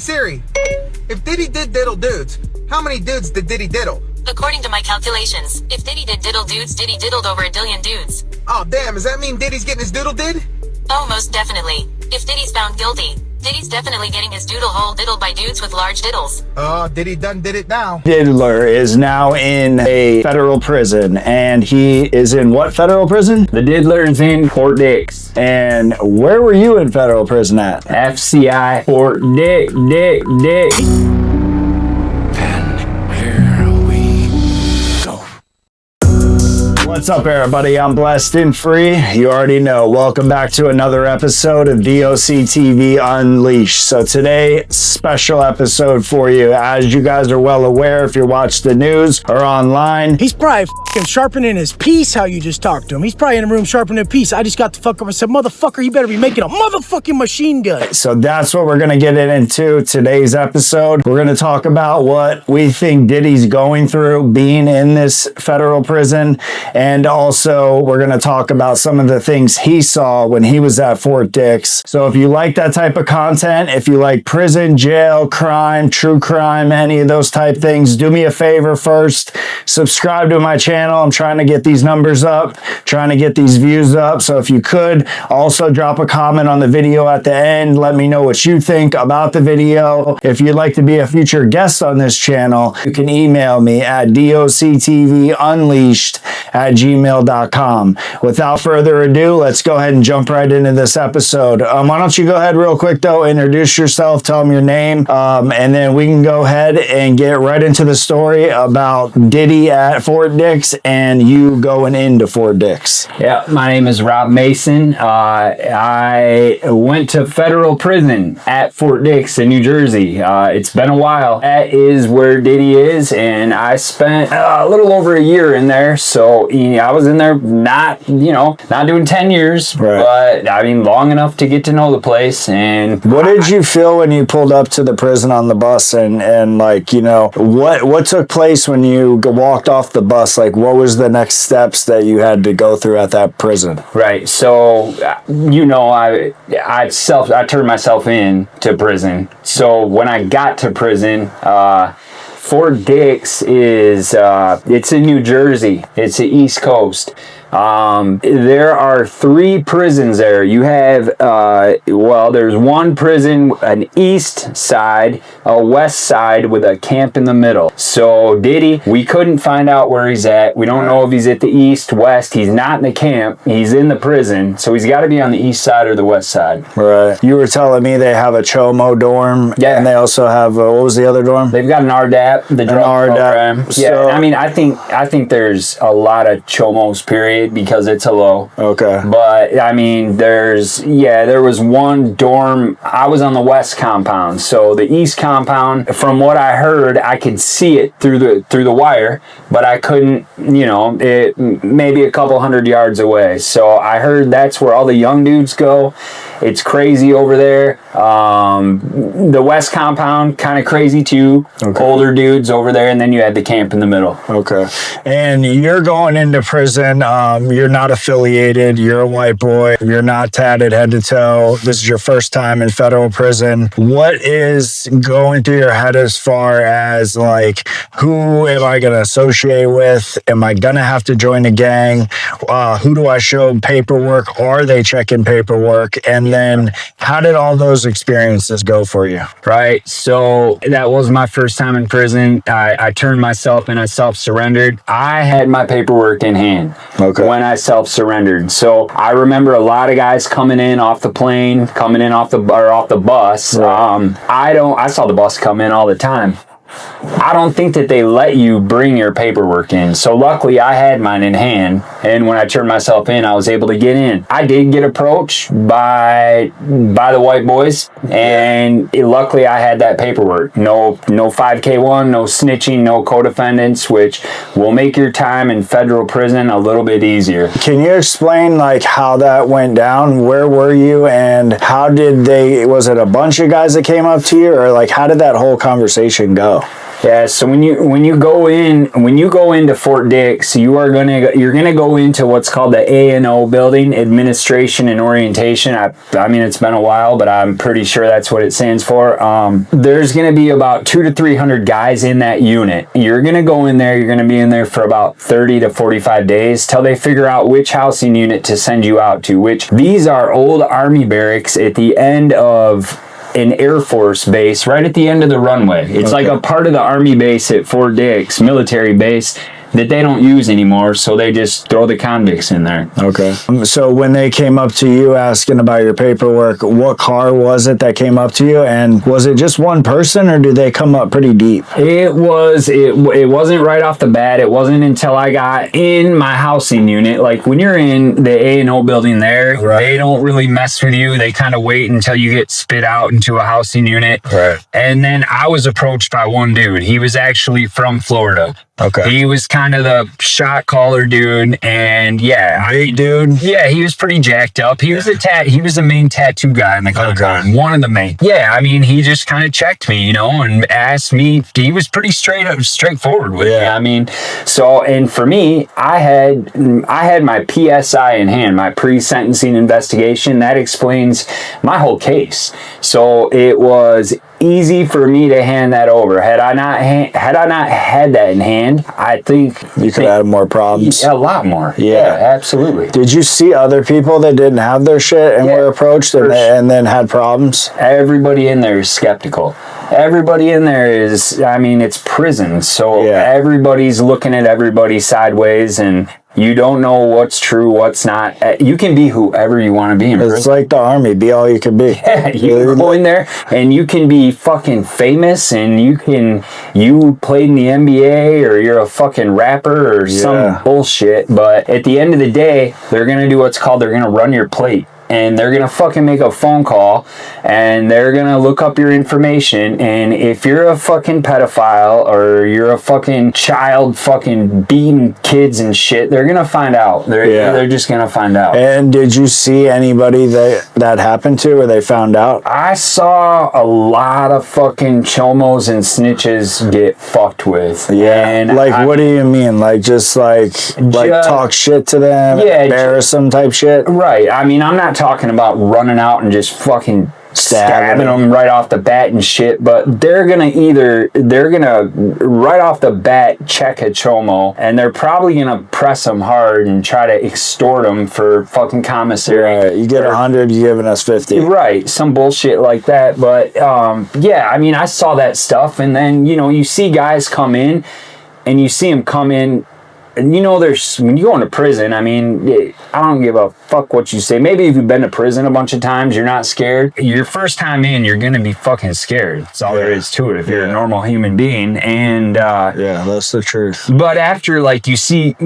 Siri, if Diddy did diddle dudes, how many dudes did Diddy diddle? According to my calculations, if Diddy did diddle dudes, Diddy diddled over 1 dillion dudes. Oh damn, does that mean Diddy's getting his doodle did? Oh, most definitely. If Diddy's found guilty, Diddy's definitely getting his doodle hole diddled by dudes with large diddles. Oh, Diddy done did it now. Diddler is now in a federal prison, and he is in what federal prison? The Diddler is in Fort Dix. And where were you in federal prison at? FCI Fort Dix. What's up, everybody? I'm Blessed and Free. You already know. Welcome back to another episode of DOC TV Unleashed. So today, special episode for you. As you guys are well aware, if you watch the news or online, he's probably fucking sharpening his piece, how you just talked to him. He's probably in a room sharpening a piece. I just got the fuck up and said, motherfucker, you better be making a motherfucking machine gun. So that's what we're going to get into today's episode. We're going to talk about what we think Diddy's going through being in this federal prison. And also, we're going to talk about some of the things he saw when he was at Fort Dix. So if you like that type of content, if you like prison, jail, crime, true crime, any of those type things, do me a favor first. Subscribe to my channel. I'm trying to get these numbers up, trying to get these views up. So if you could, also drop a comment on the video at the end. Let me know what you think about the video. If you'd like to be a future guest on this channel, you can email me at doctvunleashed@gmail.com. Without further ado, let's go ahead and jump right into this episode. Why don't you go ahead real quick though, introduce yourself, tell them your name, and then we can go ahead and get right into the story about Diddy at Fort Dix and you going into Fort Dix. Yeah, my name is Rob Mason. I went to federal prison at Fort Dix in New Jersey. It's been a while. That is where Diddy is, and I spent a little over a year in there. So I was in there not doing 10 years, right, but I mean long enough to get to know the place. And what did you feel when you pulled up to the prison on the bus and like, what took place when you walked off the bus? Like, what was the next steps that you had to go through at that prison? Right. So, I turned myself in to prison. So when I got to prison, Fort Dix is, it's in New Jersey. It's the East Coast. There are 3 prisons there. You have, there's one prison, an east side, a west side with a camp in the middle. So Diddy, we couldn't find out where he's at. We don't know if he's at the east, west. He's not in the camp. He's in the prison. So he's got to be on the east side or the west side. Right. You were telling me they have a Chomo dorm. Yeah. And they also have, what was the other dorm? They've got an RDAP, the drug program. So, yeah. I mean, I think there's a lot of Chomos, period, because it's a low. Okay. But I mean, there was one dorm. I was on the west compound, so the east compound, from what I heard, I could see it through the wire, but I couldn't, it maybe a couple hundred yards away. So I heard that's where all the young dudes go. It's crazy over there. The west compound, kind of crazy too. Okay. Older dudes over there, and then you had the camp in the middle. Okay. And you're going into prison. You're not affiliated. You're a white boy. You're not tatted head to toe. This is your first time in federal prison. What is going through your head as far as like, who am I going to associate with? Am I going to have to join a gang? Who do I show paperwork? Are they checking paperwork? And then how did all those experiences go for you? Right. So that was my first time in prison. I turned myself in. I self-surrendered. I had my paperwork in hand. Okay. When I self-surrendered. So I remember a lot of guys coming in off the plane, coming in off the bus. Right. I saw the bus come in all the time. I don't think that they let you bring your paperwork in. So luckily I had mine in hand, and when I turned myself in, I was able to get in. I did get approached by the white boys, and luckily I had that paperwork. No 5K1, no snitching, no co-defendants, which will make your time in federal prison a little bit easier. Can you explain like how that went down? Where were you, and was it a bunch of guys that came up to you, or like how did that whole conversation go? Yeah, so when you go into Fort Dix, you're gonna go into what's called the A&O building, Administration and Orientation. I mean, it's been a while, but I'm pretty sure that's what it stands for. There's gonna be about 200 to 300 guys in that unit. You're gonna go in there. You're gonna be in there for about 30 to 45 days till they figure out which housing unit to send you out to. Which these are old Army barracks at the end of an Air Force base, right at the end of the runway. It's like a part of the Army base at Fort Dix, military base, that they don't use anymore, so they just throw the convicts in there. Okay. So when they came up to you asking about your paperwork, what car was it that came up to you? And was it just one person, or did they come up pretty deep? It wasn't right off the bat. It wasn't until I got in my housing unit. Like when you're in the A&O building there, they don't really mess with you. They kind of wait until you get spit out into a housing unit. Right. And then I was approached by one dude. He was actually from Florida. Okay. He was kind of the shot caller dude, and Big dude. Yeah, he was pretty jacked up. He was the main tattoo guy in the country. One of the main. Yeah, I mean, he just kind of checked me, and asked me. He was pretty straightforward with me. I mean, so, and for me, I had my PSI in hand, my pre-sentencing investigation. That explains my whole case. So it was easy for me to hand that over. Had I not had that in hand, I think you could have more problems. A lot more. Yeah, absolutely. Did you see other people that didn't have their shit and were approached and then had problems? Everybody in there is skeptical. Everybody in there is, I mean, it's prison, so everybody's looking at everybody sideways, and you don't know what's true, what's not. You can be whoever you want to be in prison. It's like the Army, be all you can be. Yeah, you go in there and you can be fucking famous, and you played in the NBA, or you're a fucking rapper or some bullshit, but at the end of the day, they're going to do what's called, they're going to run your plate. And they're going to fucking make a phone call, and they're going to look up your information. And if you're a fucking pedophile, or you're a fucking child fucking beating kids and shit, they're going to find out. They're just going to find out. And did you see anybody that happened to, or they found out? I saw a lot of fucking chomos and snitches get fucked with. Yeah. And what do you mean? Like, just like talk shit to them? Yeah. Embarrass them type shit? Right. I mean, I'm not talking about running out and just fucking stabbing them right off the bat and shit, but they're gonna right off the bat check a chomo, and they're probably gonna press them hard and try to extort them for fucking commissary. Right. You get 100, you're giving us 50. Right, some bullshit like that. But I mean, I saw that stuff, and then you see guys come in, and you see them come in. And when you go into prison, I mean, I don't give a fuck what you say. Maybe if you've been to prison a bunch of times, you're not scared. Your first time in, you're going to be fucking scared. That's all there is to it if you're a normal human being. And that's the truth. But after, you see,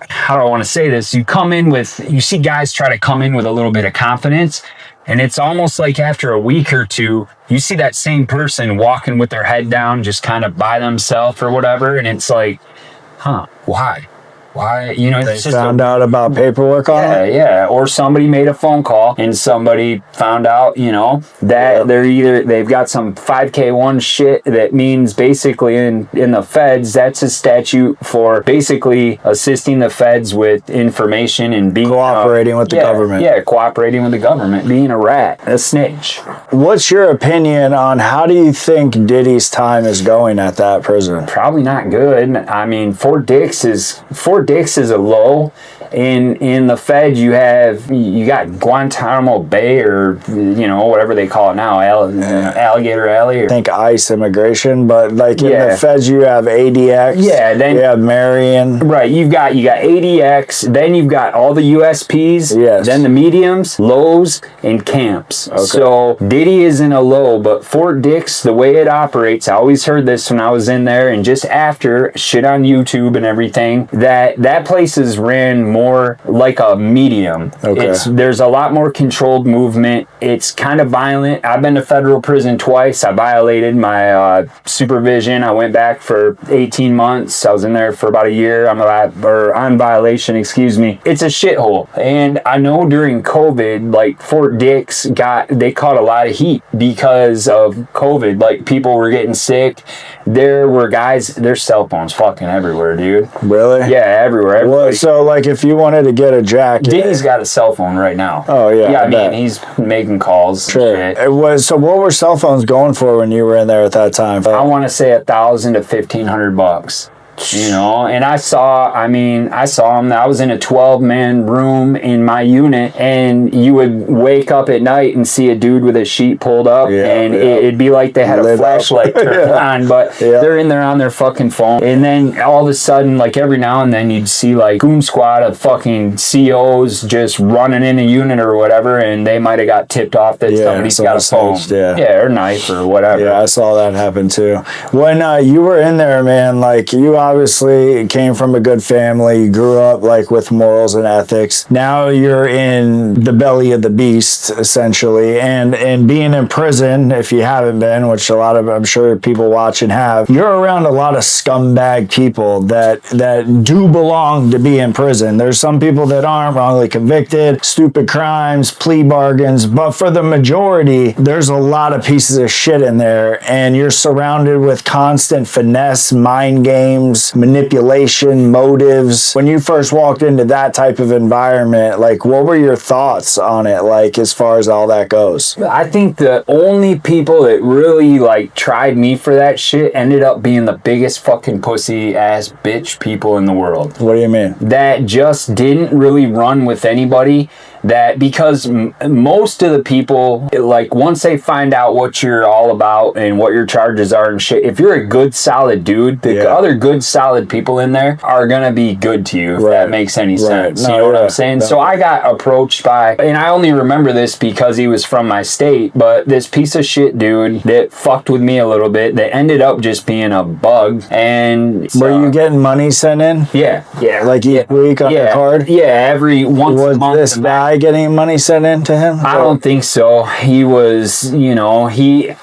how do I want to say this? You see guys try to come in with a little bit of confidence. And it's almost like after a week or two, you see that same person walking with their head down, just kind of by themselves or whatever. And it's like, why? They found out about paperwork on it? Yeah. Or somebody made a phone call and somebody found out, that they've got some 5K1 shit that means basically in the feds, that's a statute for basically assisting the feds with information and being cooperating with the government. Yeah, cooperating with the government, being a rat, a snitch. What's your opinion on how do you think Diddy's time is going at that prison? Probably not good. I mean, Fort Dix is a low. In the feds, you got Guantanamo Bay, or whatever they call it now, Alligator Alley. I think ICE immigration, but in the feds you have ADX. Yeah, then you have Marion. Right, you got ADX. Then you've got all the USPs. Yes. Then the mediums, lows, and camps. Okay. So Diddy is in a low, but Fort Dix, the way it operates, I always heard this when I was in there, and just after shit on YouTube and everything, that place is ran more more like a medium. Okay. There's a lot more controlled movement. It's kind of violent. I've been to federal prison twice. I violated my supervision. I went back for 18 months. I was in there for about a year. On violation, excuse me. It's a shithole. And I know during COVID, like Fort Dix they caught a lot of heat because of COVID. Like people were getting sick. There were guys, there's cell phones fucking everywhere, dude. Really? Yeah, everywhere. Well, so like if you wanted to get a jacket, Diddy's got a cell phone right now. Oh yeah. Yeah, I mean he's making calls. Sure. It was. So what were cell phones going for when you were in there at that time? I want to say $1,000 to $1,500. You know, and I saw him. I was in a 12-man room in my unit, and you would wake up at night and see a dude with a sheet pulled up, and it'd be like they had a flashlight turned on, but they're in there on their fucking phone. And then all of a sudden, like every now and then, you'd see like goon squad of fucking COs just running in a unit or whatever, and they might have got tipped off that somebody's got a phone, or knife or whatever. Yeah, I saw that happen too. When you were in there, man, like you obviously came from a good family. You grew up like with morals and ethics. Now you're in the belly of the beast, essentially. And being in prison, if you haven't been, which a lot of, I'm sure people watching have, you're around a lot of scumbag people that do belong to be in prison. There's some people that aren't wrongly convicted, stupid crimes, plea bargains, but for the majority, there's a lot of pieces of shit in there, and you're surrounded with constant finesse, mind games, manipulation, motives. When you first walked into that type of environment, like what were your thoughts on it, like as far as all that goes? I think the only people that really like tried me for that shit ended up being the biggest fucking pussy ass bitch people in the world. What do you mean? That just didn't really run with anybody. That because most of the people, like once they find out what you're all about and what your charges are and shit, if you're a good solid dude, the other good solid people in there are gonna be good to you, if that makes any sense. You know what I'm saying? So I got approached by, and I only remember this because he was from my state, but this piece of shit dude that fucked with me a little bit, that ended up just being a bug. And were you getting money sent in? Yeah. Like each week on the card? Yeah, every once a month. Was this guy getting money sent in to him? I don't think so. He was, you know, he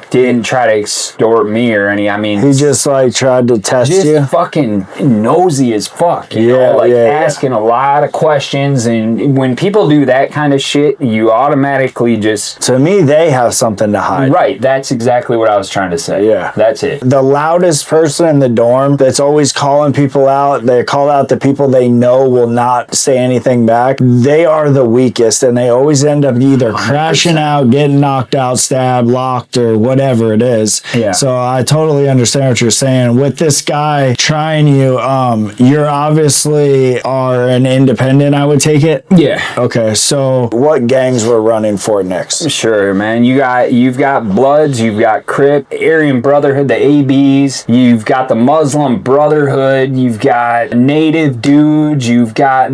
didn't try to extort me or any, I mean, he just like tried to test you? Fucking nosy as fuck, you know, like asking a lot of questions. And when people do that kind of shit, you automatically just, to me, they have something to hide. Right, that's exactly what I was trying to say. Yeah, that's it. The loudest person in the dorm that's always calling people out, they call out the people they know will not say anything back. They are the weakest, and they always end up either crashing out, getting knocked out, stabbed, locked, or whatever it is. Yeah. So I totally understand what you're saying. With this guy trying you, you're obviously are an independent, I would take it? Yeah. Okay, so what gangs were running Fort Dix? Sure, man. You've got Bloods, you've got Crip, Aryan Brotherhood, the ABs, you've got the Muslim Brotherhood, you've got Native dudes, you've got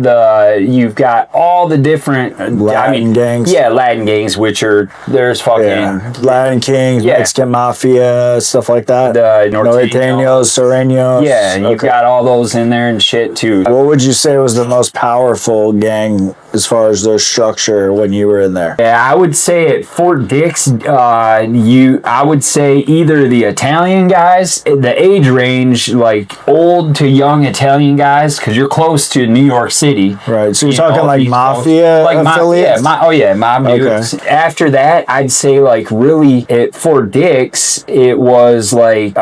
all the different Latin gangs. Yeah, Latin gangs, which are there's fucking Latin Kings, Mexican Mafia, stuff like that. The Norteños, Sureños. Yeah, and you've got all those in there and shit too. What would you say was the most powerful gang as far as their structure when you were in there? Yeah, I would say at Fort Dix, I would say either the Italian guys, the age range, like old to young Italian guys, because you're close to New York City. Right, so you're talking like Mafia affiliates? Mob dudes. After that, I'd say like really at Fort Dix, it was like,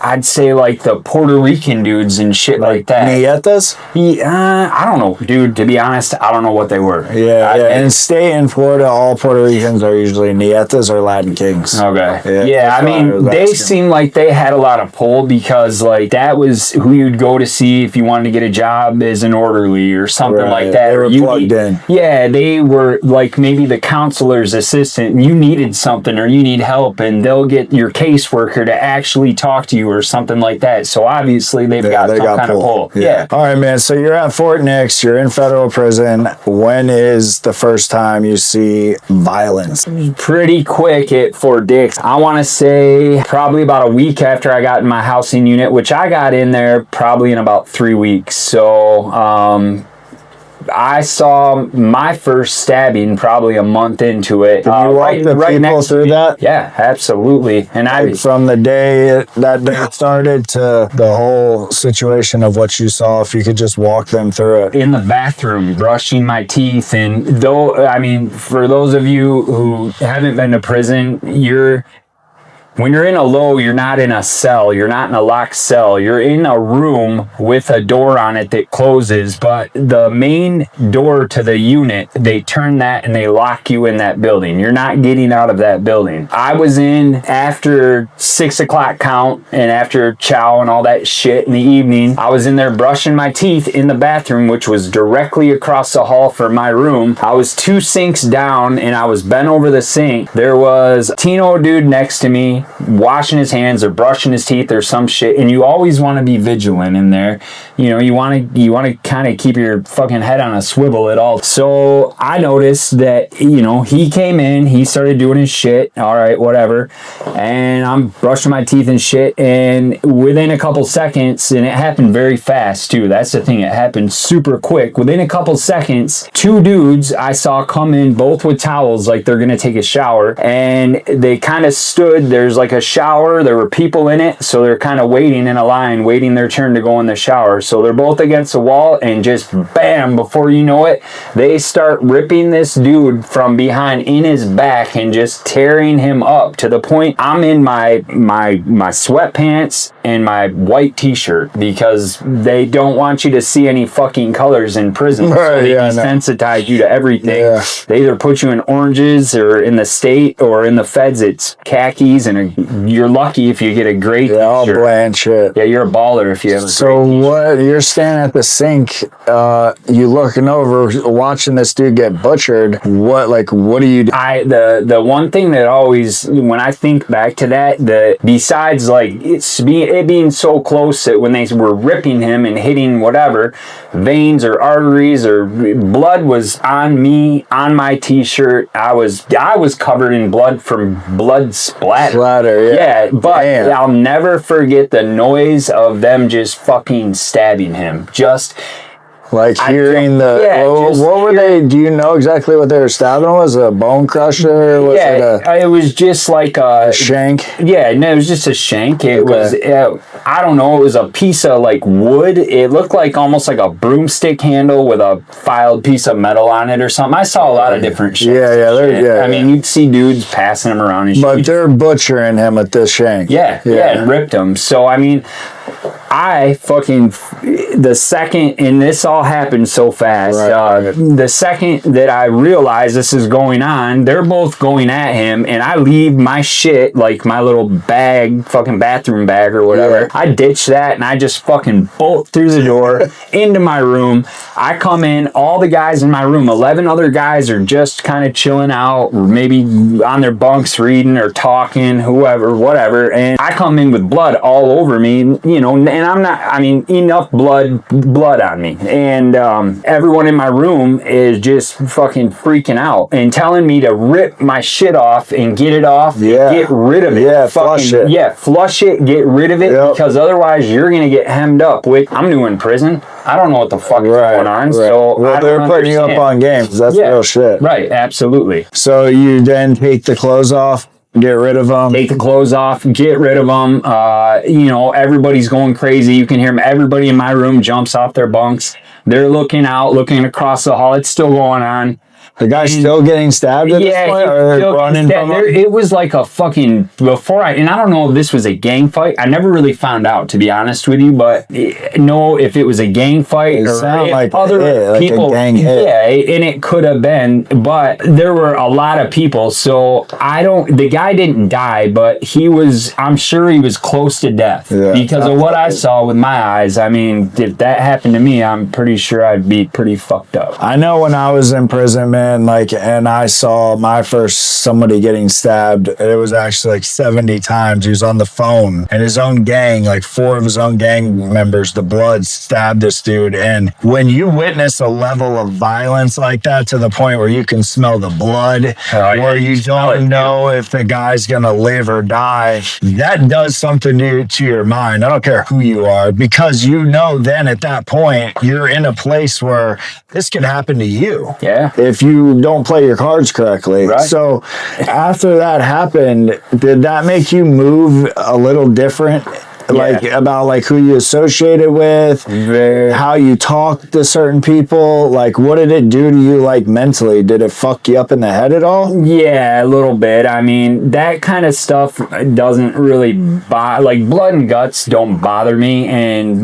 I'd say like the Puerto Rican dudes and shit like that. Nietas? I don't know, dude. To be honest, I don't know what they were. And stay in Florida, all Puerto Ricans are usually Nietas or Latin Kings. Okay. Yeah, I mean, they seem like they had a lot of pull because like that was who you'd go to see if you wanted to get a job as an orderly or something like that. They were plugged in. Yeah, they were like maybe the counselor's assistant. And you needed something or you need help, and they'll get your caseworker to actually talk to you or something like that. So obviously they've got some kind of pull. Yeah. All right, man. So you're at Fort Dix. You're in federal prison. When is the first time you see violence? Pretty quick at Fort Dix. I want to say probably about a week after I got in my housing unit, which I got in there probably in about 3 weeks. So, I saw my first stabbing probably a month into it. Did you walk the people through that? Yeah, absolutely. And I from the day that day started to the whole situation of what you saw, if you could just walk them through it. In the bathroom, brushing my teeth, and for those of you who haven't been to prison, when you're in a low, you're not in a cell. You're not in a locked cell. You're in a room with a door on it that closes, but the main door to the unit, they turn that and they lock you in that building. You're not getting out of that building. I was in after 6 o'clock count and after chow and all that shit in the evening. I was in there brushing my teeth in the bathroom, which was directly across the hall from my room. I was 2 sinks down and I was bent over the sink. There was a Tino dude next to me, washing his hands or brushing his teeth or some shit, and you always want to be vigilant in there. You know, you want to kind of keep your fucking head on a swivel at all. So I noticed that, he came in, he started doing his shit, all right, whatever, and I'm brushing my teeth and shit, and within a couple seconds, and it happened very fast too, that's the thing, it happened super quick. Within a couple seconds, 2 dudes I saw come in, both with towels like they're gonna take a shower, and they kind of stood, there's like a shower, there were people in it, so they're kind of waiting in a line, waiting their turn to go in the shower. So they're both against the wall, and just bam, before you know it, they start ripping this dude from behind in his back and just tearing him up to the point I'm in my sweatpants and my white t-shirt, because they don't want you to see any fucking colors in prison. So they desensitize you to everything. Yeah. They either put you in oranges, or in the state, or in the feds it's khakis, and you're lucky if you get a gray t-shirt. All bland shit. Yeah, you're a baller if you have a So what, you're standing at the sink, you looking over, watching this dude get butchered. What do you do? The one thing that always, when I think back to that, besides like it being so close that when they were ripping him and hitting whatever veins or arteries or blood was on me, on my t-shirt, I was covered in blood from blood splatter. Yeah, but damn. I'll never forget the noise of them just fucking stabbing him. Just like hearing what were they? Do you know exactly what they were stabbing? Was it a bone crusher? It was just like a shank. Yeah, no, it was just a shank. It was, I don't know, it was a piece of like wood. It looked like almost like a broomstick handle with a filed piece of metal on it or something. I saw a lot of different shit. I mean, you'd see dudes passing them around and shit. But they're butchering him with this shank. Yeah, and ripped him. So, I mean, the second, and this all happened so fast, the second that I realized this is going on, they're both going at him, and I leave my shit, like my little bag, fucking bathroom bag or whatever. I ditch that, and I just fucking bolt through the door into my room. I come in, all the guys in my room, 11 other guys are just kind of chilling out, or maybe on their bunks reading or talking, whatever, and I come in with blood all over me, and I'm not, enough blood on me, and everyone in my room is just fucking freaking out and telling me to rip my shit off and get it off, get rid of it, flush it, get rid of it, because otherwise you're gonna get hemmed up. I'm new in prison, I don't know what the fuck is going on, so they're putting you up on games. That's real shit. Right, absolutely. So you then take the clothes off, get rid of them. Take the clothes off, get rid of them. Everybody's going crazy. You can hear them. Everybody in my room jumps off their bunks. They're looking out, looking across the hall. It's still going on. The guy's still getting stabbed at this point? Or running from him? It was like a fucking, and I don't know if this was a gang fight. I never really found out, to be honest with you, but know if it was a gang fight or like other people. Like a gang hit. Yeah, and it could have been, but there were a lot of people, so the guy didn't die, but I'm sure he was close to death because of what I saw with my eyes. I mean, if that happened to me, I'm pretty sure I'd be pretty fucked up. I know when I was in prison, man, man, like, and I saw my first somebody getting stabbed. It was actually like 70 times. He was on the phone, and his own gang, like 4 of his own gang members, the Bloods, stabbed this dude. And when you witness a level of violence like that to the point where you can smell the blood, where you don't know if the guy's gonna live or die, that does something to your mind. I don't care who you are, because you know then at that point you're in a place where this could happen to you. Yeah. If you don't play your cards correctly. Right. So after that happened, did that make you move a little different? Like about like who you associated with, how you talk to certain people, like what did it do to you like mentally? Did it fuck you up in the head at all? Yeah, a little bit. I mean, that kind of stuff doesn't really like blood and guts don't bother me,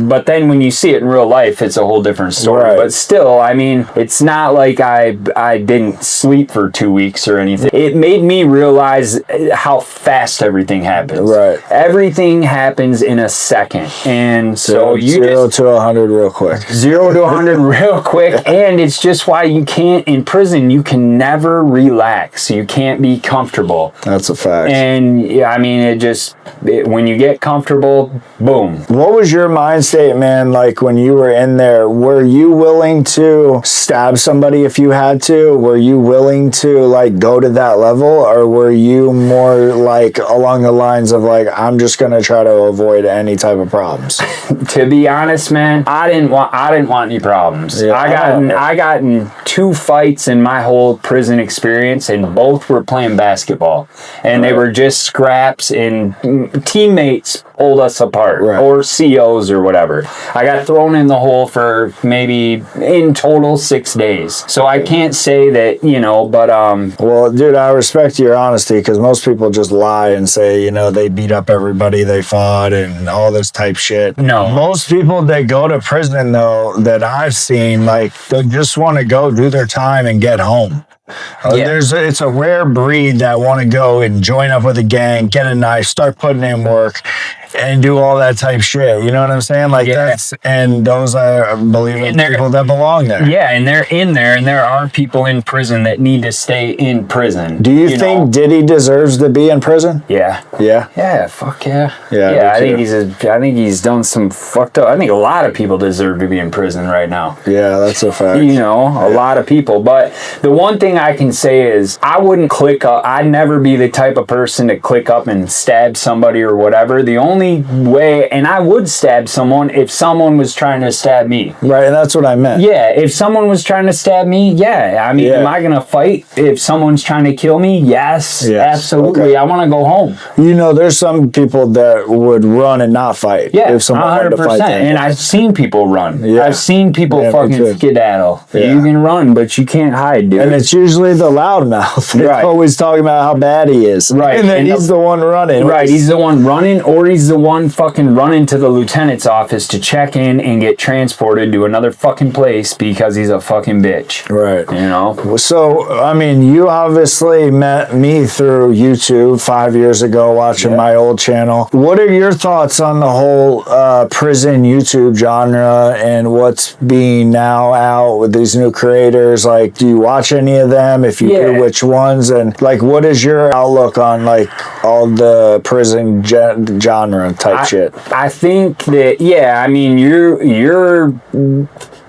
but then when you see it in real life, it's a whole different story. Right. But still, I mean, it's not like I didn't sleep for 2 weeks or anything. It made me realize how fast everything happens. Right. Everything happens in a second, and so you 0 to 100 real quick. 0 to 100 real quick. And it's just why you can't, in prison, you can never relax. You can't be comfortable. That's a fact. And yeah, I mean, when you get comfortable, boom. What was your mind state, man, like when you were in there? Were you willing to stab somebody if you had to? Were you willing to like go to that level, or were you more like along the lines of like, I'm just gonna try to avoid any type of problems? To be honest, man, I didn't want any problems. Yeah. I got in 2 fights in my whole prison experience, and both were playing basketball, and they were just scraps, and teammates pulled us apart, or COs or whatever. I got thrown in the hole for maybe in total 6 days. So I can't say that, but well, dude, I respect your honesty, because most people just lie and say, they beat up everybody they fought and all this type shit. No. Most people that go to prison, though, that I've seen, like, they just want to go do their time and get home. It's a rare breed that want to go and join up with a gang, get a knife, start putting in work, and do all that type shit. You know what I'm saying? Like and those are, I believe, people that belong there. Yeah, and they're in there, and there are people in prison that need to stay in prison. Do you think Diddy deserves to be in prison? Yeah. Yeah? Yeah, fuck yeah. Yeah, I think he's done some fucked up. I think a lot of people deserve to be in prison right now. Yeah, that's a fact. A lot of people. But the one thing I can say is I wouldn't click up. I'd never be the type of person to click up and stab somebody or whatever. The only way, and I would stab someone if someone was trying to stab me. Right, and that's what I meant. Yeah, if someone was trying to stab me, I mean, am I going to fight if someone's trying to kill me? Yes. Absolutely. Okay. I want to go home. There's some people that would run and not fight. Yeah, if someone 100%. wanted to fight them. And I've seen people run. Yeah. I've seen people fucking skedaddle. Yeah. You can run, but you can't hide, dude. And it's usually the loudmouth. They're always talking about how bad he is. Right. And then he's the one running. Right. He's the one running, or he's the one fucking running to the lieutenant's office to check in and get transported to another fucking place because he's a fucking bitch. Right. So, I mean, you obviously met me through YouTube 5 years ago watching my old channel. What are your thoughts on the whole prison YouTube genre and what's being now out with these new creators? Like, do you watch any of them? If you do, which ones? And like, what is your outlook on like all the prison genre type shit? I think that, I mean, you're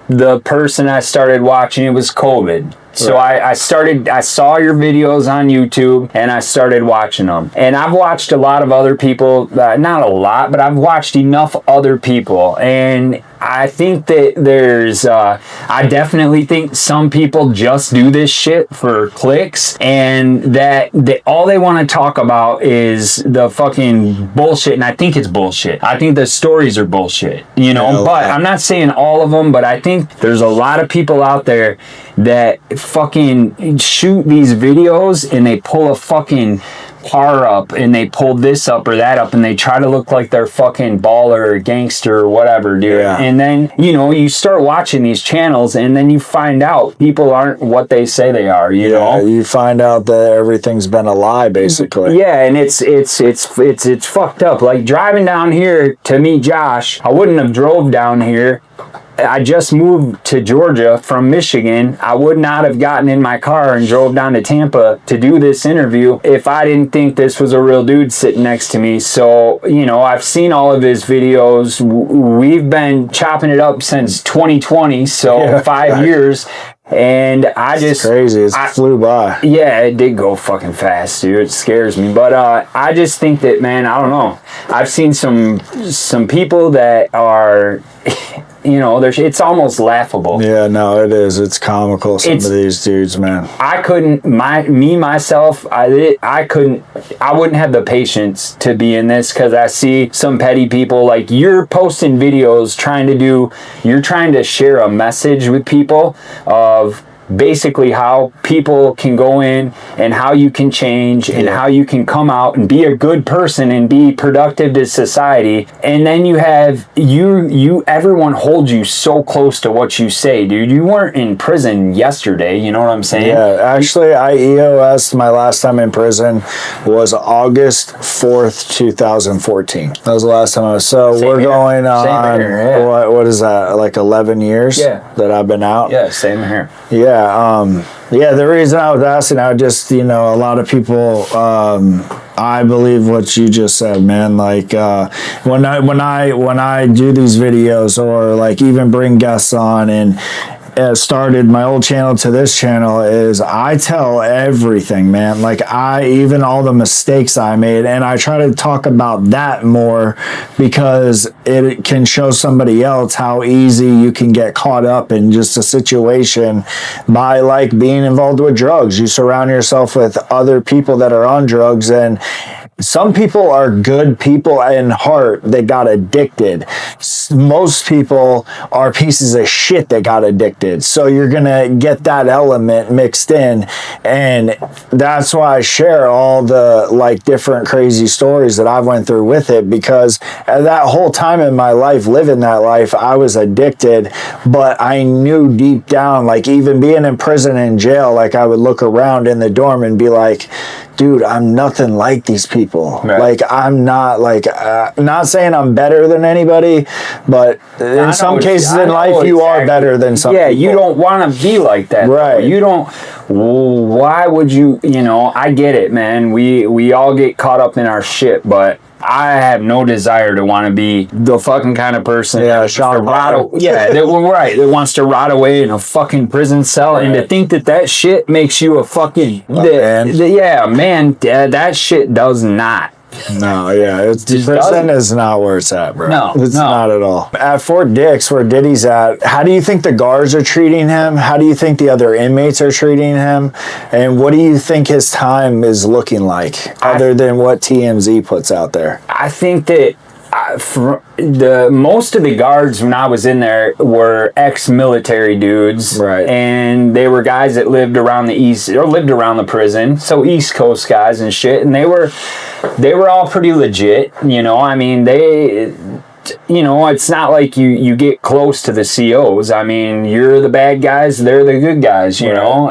the person I started watching. It was COVID. So I saw your videos on YouTube and I started watching them. And I've watched a lot of other people, not a lot, but I've watched enough other people. And I think that I definitely think some people just do this shit for clicks, and that all they want to talk about is the fucking bullshit. And I think it's bullshit. I think the stories are bullshit, but I'm not saying all of them, but I think there's a lot of people out there that fucking shoot these videos and they pull a fucking car up and they pull this up or that up and they try to look like they're fucking baller or gangster or whatever, dude. Yeah. And then, you start watching these channels and then you find out people aren't what they say they are, you know? You find out that everything's been a lie, basically. Yeah, and it's fucked up. Like driving down here to meet Josh, I wouldn't have drove down here I just moved to Georgia from Michigan. I would not have gotten in my car and drove down to Tampa to do this interview if I didn't think this was a real dude sitting next to me. So, you know, I've seen all of his videos. We've been chopping it up since 2020, so 5 years. And I just... It's crazy. It flew by. Yeah, it did go fucking fast, dude. It scares me. But I just think that, man, I don't know. I've seen some people that are... You know, it's almost laughable. Yeah, no, it is. It's comical, some of these dudes, man. I couldn't, myself, I wouldn't have the patience to be in this, because I see some petty people, like, you're posting videos you're trying to share a message with people of basically how people can go in and how you can change and how you can come out and be a good person and be productive to society. And then you have everyone holds you so close to what you say, dude. You weren't in prison yesterday, you know what I'm saying? Yeah, actually, I EOS'd my last time in prison was August 4th, 2014. That was the last time I was. So we're going on, what is that, like 11 years that I've been out? Yeah, same here. Yeah. The reason I was asking, I just, you know, a lot of people, I believe what you just said, man. Like, when I do these videos, or like even bring guests on, and started my old channel to this channel, is I tell everything, man. Like, even all the mistakes I made, and I try to talk about that more, because it can show somebody else how easy you can get caught up in just a situation by, like, being involved with drugs. You surround yourself with other people that are on drugs, and some people are good people in heart that got addicted. Most people are pieces of shit that got addicted. So you're going to get that element mixed in. And that's why I share all the, like, different crazy stories that I went through with it, because at that whole time in my life, living that life, I was addicted, but I knew deep down, like, even being in prison and jail, like, I would look around in the dorm and be like, dude, I'm nothing like these people. Right. Like, I'm not, like, not saying I'm better than anybody, but in some cases in life, you are better than some people. You don't want to be like that. Right. Though. You don't, why would you, you know, I get it, man. We all get caught up in our shit, but I have no desire to want to be the fucking kind of person that wants to rot away in a fucking prison cell, and to think that shit makes you a fucking that shit does not. No, it's prison is not where it's at, bro. No, it's not at all. At Fort Dix, where Diddy's at, how do you think the guards are treating him? How do you think the other inmates are treating him? And what do you think his time is looking like, other than what TMZ puts out there? I think that most of the guards when I was in there were ex-military dudes, right? And they were guys that lived around the prison, so East Coast guys and shit, and they were all pretty legit, you know. I mean, it's not like you get close to the COs. I mean, you're the bad guys, they're the good guys, you know.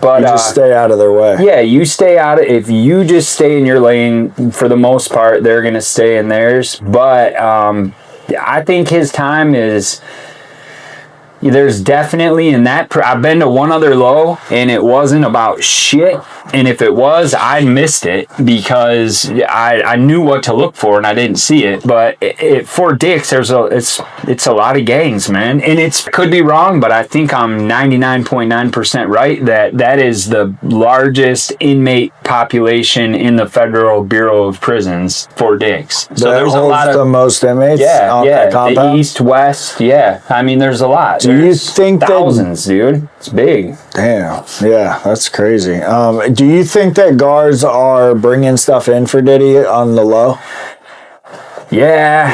But you just stay out of their way. Yeah, you stay out of. If you just stay in your lane, for the most part, they're gonna stay in theirs. But I think his time is. There's definitely in that. I've been to one other low, and it wasn't about shit. And if it was, I missed it, because I knew what to look for and I didn't see it. But at Fort Dix, it's a lot of gangs, man. And could be wrong, but I think I'm 99.9% right that is the largest inmate population in the Federal Bureau of Prisons, Fort Dix. So there's a lot of the most inmates. That compound? The East, West. Yeah, I mean, there's a lot. Do you think thousands, dude? It's big. Damn. Yeah, that's crazy. Do you think that guards are bringing stuff in for Diddy on the low? Yeah,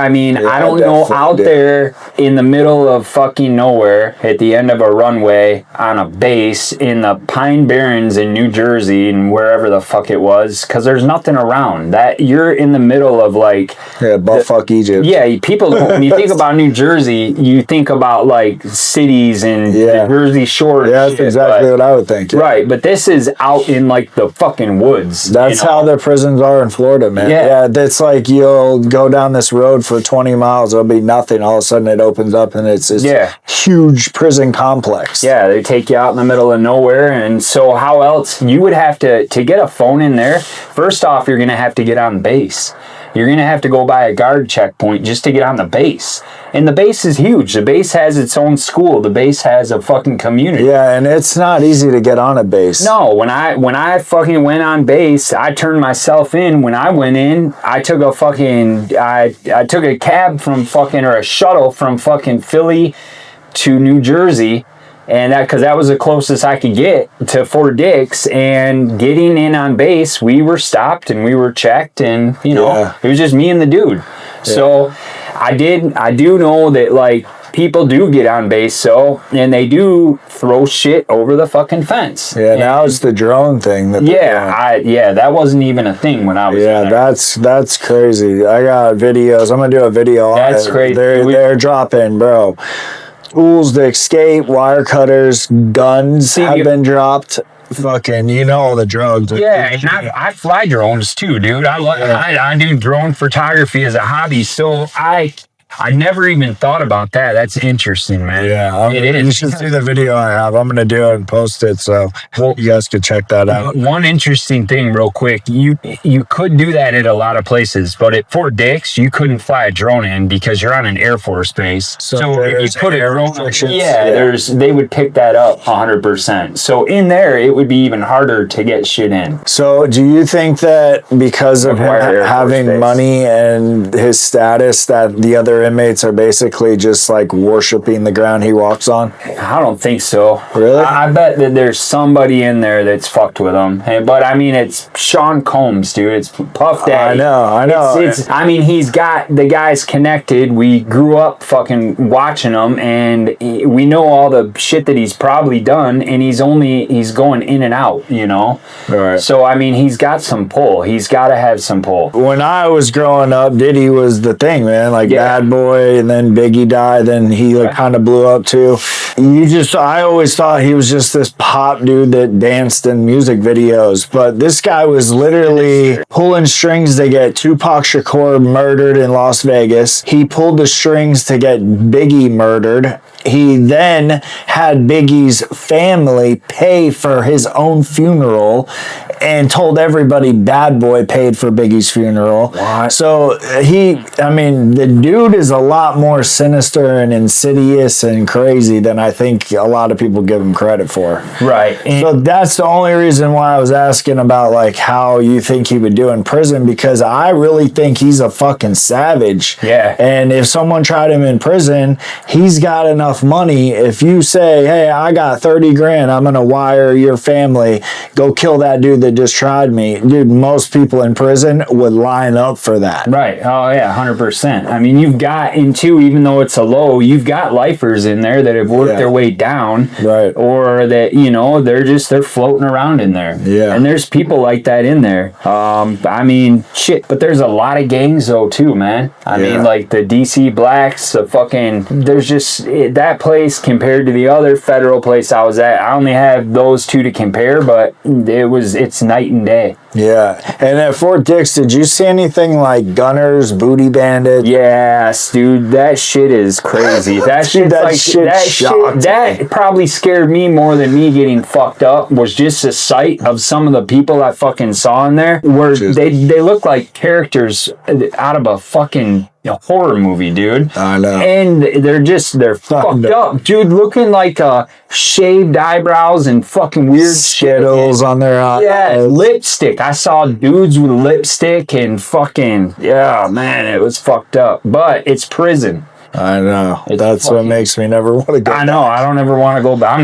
I mean, I don't know, out there in the middle of fucking nowhere at the end of a runway on a base in the Pine Barrens in New Jersey and wherever the fuck it was, because there's nothing around. That you're in the middle of, like... Yeah, fuck Egypt. Yeah, people, when you think about New Jersey, you think about, like, cities and the Jersey Shore. Yeah, that's exactly what I would think. Yeah. Right, but this is out in, like, the fucking woods. That's how the prisons are in Florida, man. Yeah, that's like you'll go down this road for 20 miles, there'll be nothing, all of a sudden it opens up and it's this huge prison complex. Yeah, they take you out in the middle of nowhere. And so how else? You would have to get a phone in there. First off, you're going to have to get on base. You're going to have to go by a guard checkpoint just to get on the base. And the base is huge. The base has its own school. The base has a fucking community. Yeah, and it's not easy to get on a base. No, when I fucking went on base, I turned myself in. When I went in, I took a fucking I took a cab from fucking, or a shuttle from fucking Philly to New Jersey. And because that was the closest I could get to Fort Dix, and getting in on base, we were stopped and we were checked, and it was just me and the dude. Yeah. So I do know that like people do get on base, and they do throw shit over the fucking fence. Yeah, now it's the drone thing. That wasn't even a thing when I was in there. that's crazy. I got videos. I'm gonna do a video on it. That's crazy. They're dropping, bro. Tools to escape, wire cutters, guns have been dropped. Fucking, all the drugs. Yeah, and I fly drones too, dude. I do drone photography as a hobby, so I never even thought about that. That's interesting, man. Yeah, it is. You should see the video I have. I'm gonna do it and post it, so you guys could check that out. One interesting thing, real quick, you could do that at a lot of places, but at Fort Dix, you couldn't fly a drone in because you're on an Air Force base. So if you put a drone, they would pick that up 100%. So in there, it would be even harder to get shit in. So do you think that because of him having money and his status, that the other inmates are basically just like worshiping the ground he walks on? I don't think so. Really? I bet that there's somebody in there that's fucked with him. But I mean, it's Sean Combs, dude. It's Puff Daddy. I know. I mean, he's got the guys connected. We grew up fucking watching him, and we know all the shit that he's probably done, and he's going in and out, Right. So I mean, he's got some pull. He's got to have some pull. When I was growing up, Diddy was the thing, man. Like Bad Boy, and then Biggie died, then he kind of blew up too. I always thought he was just this pop dude that danced in music videos, but this guy was literally pulling strings to get Tupac Shakur murdered in Las Vegas. He pulled the strings to get Biggie murdered. He then had Biggie's family pay for his own funeral and told everybody Bad Boy paid for Biggie's funeral. What? So the dude is a lot more sinister and insidious and crazy than I think a lot of people give him credit for. Right. So that's the only reason why I was asking about like how you think he would do in prison, because I really think he's a fucking savage. Yeah. And if someone tried him in prison, he's got enough money. If you say, hey, I got 30 grand, I'm gonna wire your family, go kill that dude that just tried me. Dude, most people in prison would line up for that. Right. Oh yeah, 100%. I mean, you've got even though it's a low, you've got lifers in there that have worked their way down. Right. Or that, they're floating around in there. Yeah. And there's people like that in there. I mean, shit. But there's a lot of gangs though too, man. I mean, like the DC Blacks, there's just that place compared to the other federal place I was at. I only have those two to compare, but it's night and day. Yeah. And at Fort Dix, did you see anything like gunners, booty bandits? Yes, dude, that shit is crazy. That probably scared me more than me getting fucked up. Was just the sight of some of the people I fucking saw in there, where they look like characters out of a fucking horror movie, dude. I know. And they're fucked up, dude, looking like shaved eyebrows and fucking weird Skittles on their eyes. Yeah, lipstick. I saw dudes with lipstick and fucking, man, it was fucked up. But it's prison. I know. That's what makes me never want to go back. I know. I don't ever want to go back.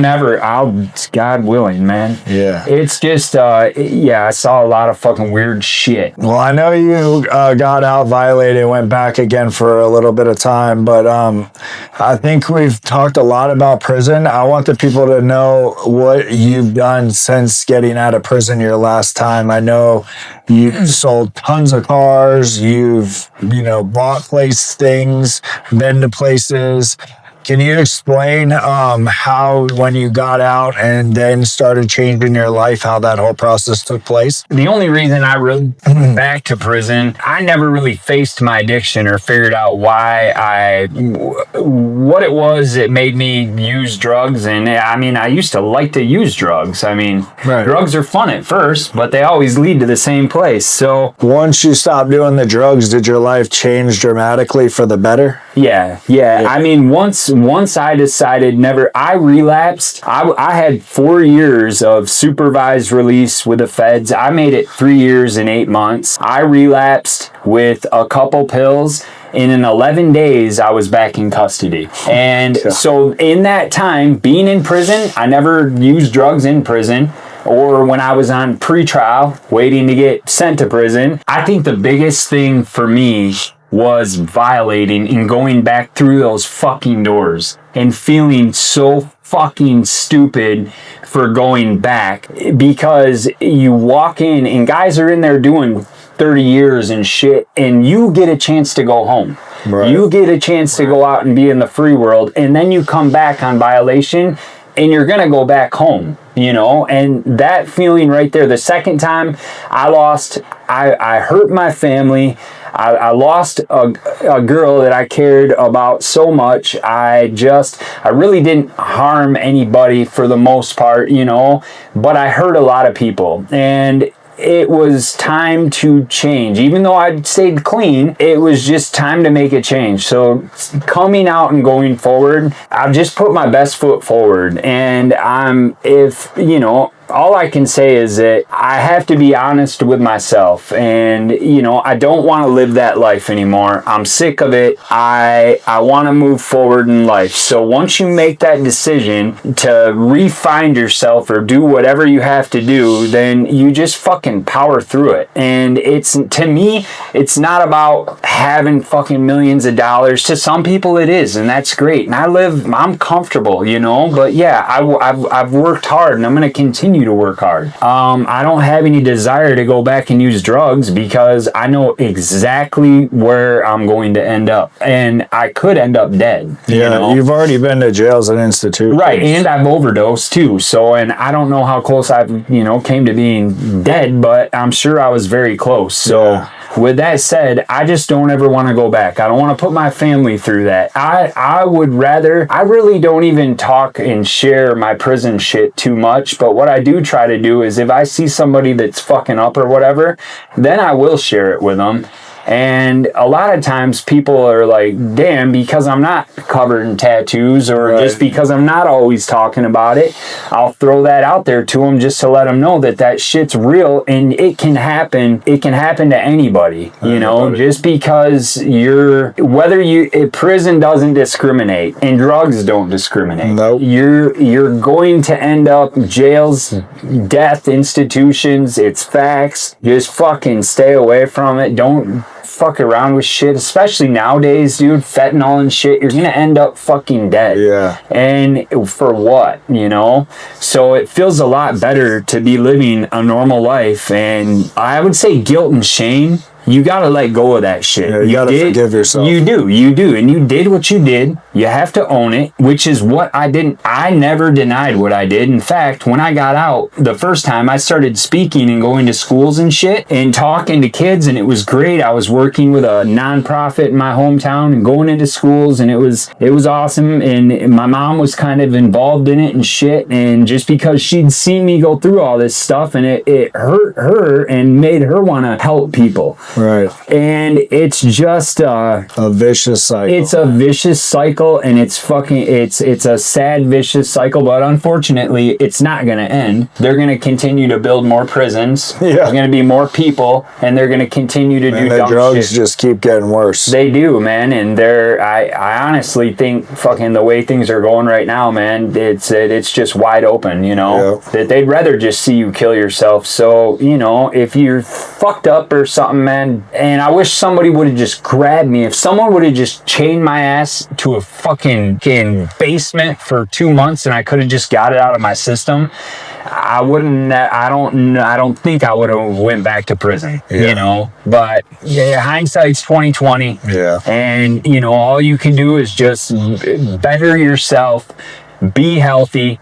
God willing, man. Yeah. It's just, I saw a lot of fucking weird shit. Well, I know you got out, violated, went back again for a little bit of time, but I think we've talked a lot about prison. I want the people to know what you've done since getting out of prison your last time. I know you sold tons of cars. You've, bought things, been to places. Can you explain how, when you got out and then started changing your life, how that whole process took place? The only reason I really went back to prison, I never really faced my addiction or figured out what it was that made me use drugs. And I mean, I used to like to use drugs. I mean, drugs are fun at first, but they always lead to the same place. So once you stopped doing the drugs, did your life change dramatically for the better? Yeah. I mean, once I decided I relapsed. I had 4 years of supervised release with the feds. I made it 3 years and 8 months. I relapsed with a couple pills. And in 11 days, I was back in custody. And so in that time, being in prison, I never used drugs in prison. Or when I was on pretrial, waiting to get sent to prison. I think the biggest thing for me was violating and going back through those fucking doors and feeling so fucking stupid for going back, because you walk in and guys are in there doing 30 years and shit, and you get a chance to go home. Right. You get a chance to go out and be in the free world, and then you come back on violation and you're gonna go back home, you know? And that feeling right there, the second time I hurt my family. I lost a girl that I cared about so much. I really didn't harm anybody for the most part, you know, but I hurt a lot of people. And it was time to change. Even though I'd stayed clean, it was just time to make a change. So coming out and going forward, I've just put my best foot forward. And all I can say is that I have to be honest with myself, and I don't want to live that life anymore. I'm sick of it. I want to move forward in life. So once you make that decision to re-find yourself or do whatever you have to do, then you just fucking power through it. And to me, it's not about having fucking millions of dollars. To some people it is, and that's great. And I'm comfortable, but yeah, I've worked hard, and I'm going to continue to work hard. I don't have any desire to go back and use drugs, because I know exactly where I'm going to end up, and I could end up dead. You've already been to jails and institutions, right? And I've overdosed too. So, and I don't know how close I've came to being dead, but I'm sure I was very close. So. With that said, I just don't ever want to go back. I don't want to put my family through that. I really don't even talk and share my prison shit too much, but what I do try to do is if I see somebody that's fucking up or whatever, then I will share it with them. And a lot of times people are like, damn, because I'm not covered in tattoos, or just because I'm not always talking about it, I'll throw that out there to them just to let them know that shit's real, and it can happen. It can happen to anybody, just because prison doesn't discriminate and drugs don't discriminate. Nope. You're going to end up jails, death, institutions. It's facts. Just fucking stay away from it. Don't fuck around with shit, especially nowadays, dude. Fentanyl and shit, you're gonna end up fucking dead. Yeah. And for what, So it feels a lot better to be living a normal life. And I would say guilt and shame, you gotta let go of that shit. Yeah, you gotta forgive yourself. You do. And you did what you did. You have to own it, which is what I didn't. I never denied what I did. In fact, when I got out the first time, I started speaking and going to schools and shit and talking to kids, and it was great. I was working with a nonprofit in my hometown and going into schools, and it was awesome. And my mom was kind of involved in it and shit. And just because she'd seen me go through all this stuff, and it hurt her and made her want to help people. Right. And it's just a vicious cycle. It's a vicious cycle, and it's a sad vicious cycle, but unfortunately it's not going to end. They're going to continue to build more prisons. Yeah. There's going to be more people, and they're going to continue to do dumb shit. The drugs just keep getting worse. They do, man. And I honestly think fucking the way things are going right now, man, it's just wide open, that they'd rather just see you kill yourself. So, if you're fucked up or something, man, man. And I wish somebody would have just grabbed me. If someone would have just chained my ass to a fucking basement for 2 months and I could have just got it out of my system, I don't think I would have went back to prison, you know. But yeah, hindsight's 2020. Yeah. And you know, all you can do is just better yourself, be healthy,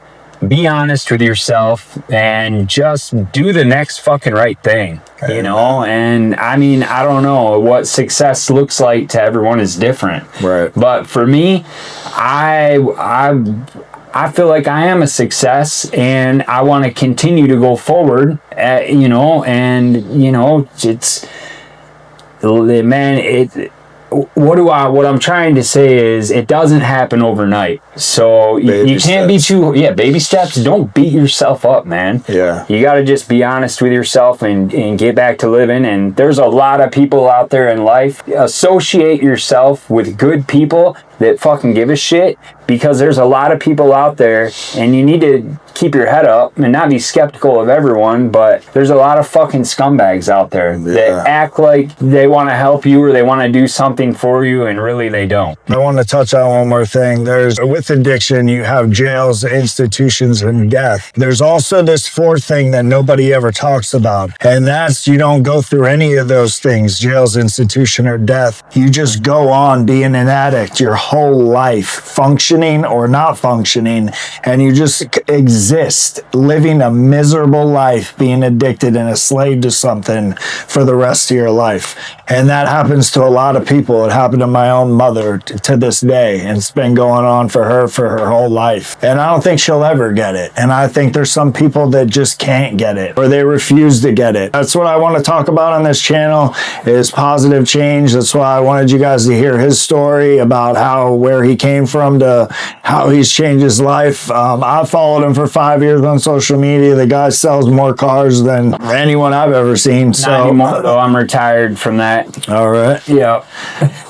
be honest with yourself, and just do the next fucking right thing, you know. And I mean, I don't know what success looks like to everyone is different, Right. but for me, I feel like I am a success, and I want to continue to go forward, you know. And you know, what I'm trying to say is it doesn't happen overnight. So you can't be too, baby steps. Don't beat yourself up, man. Yeah. You got to just be honest with yourself and get back to living. And there's a lot of people out there in life. Associate yourself with good people that fucking give a shit, because there's a lot of people out there, and you need to keep your head up and not be skeptical of everyone, but there's a lot of fucking scumbags out there that act like they want to help you or they want to do something for you, and really they don't. I want to touch on one more thing. With addiction, you have jails, institutions, and death. There's also this fourth thing that nobody ever talks about, and that's you don't go through any of those things, jails, institution, or death. You just go on being an addict your whole life, functioning or not functioning, and you just exist, living a miserable life, being addicted and a slave to something for the rest of your life. And that happens to a lot of people. It happened to my own mother to this day, and it's been going on for her whole life. And I don't think she'll ever get it. And I think there's some people that just can't get it, or they refuse to get it. That's what I want to talk about on this channel, is positive change. That's why I wanted you guys to hear his story about where he came from to how he's changed his life. I followed him for 5 years on social media. The guy sells more cars than anyone I've ever seen. So Not anymore, though. I'm retired from that. All right. Yeah.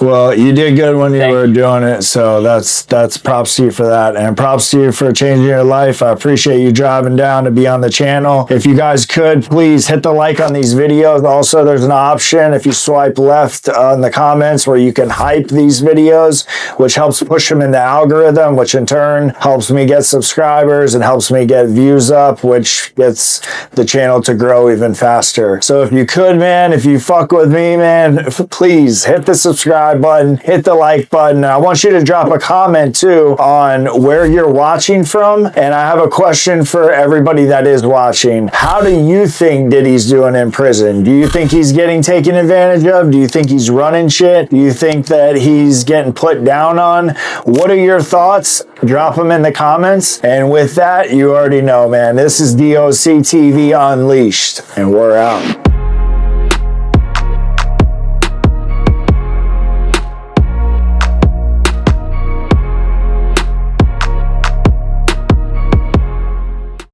Well, you did good when you were doing it, so that's props to you for that, and props to you for changing your life. I appreciate you driving down to be on the channel. If you guys could, please hit the like on these videos. Also, there's an option if you swipe left on the comments where you can hype these videos, which helps push them in the algorithm, which in turn helps me get subscribers and helps me get views up, which gets the channel to grow even faster. So if you could, man, if you fuck with me, man, please hit the subscribe button, hit the like button. I want you to drop a comment too on where you're watching from. And I have a question for everybody that is watching. How do you think Diddy's doing in prison? Do you think he's getting taken advantage of? Do you think he's running shit? Do you think that he's getting put down on? What are your thoughts? Drop them in the comments. And with that, you already know, man, this is DOC TV Unleashed, and we're out.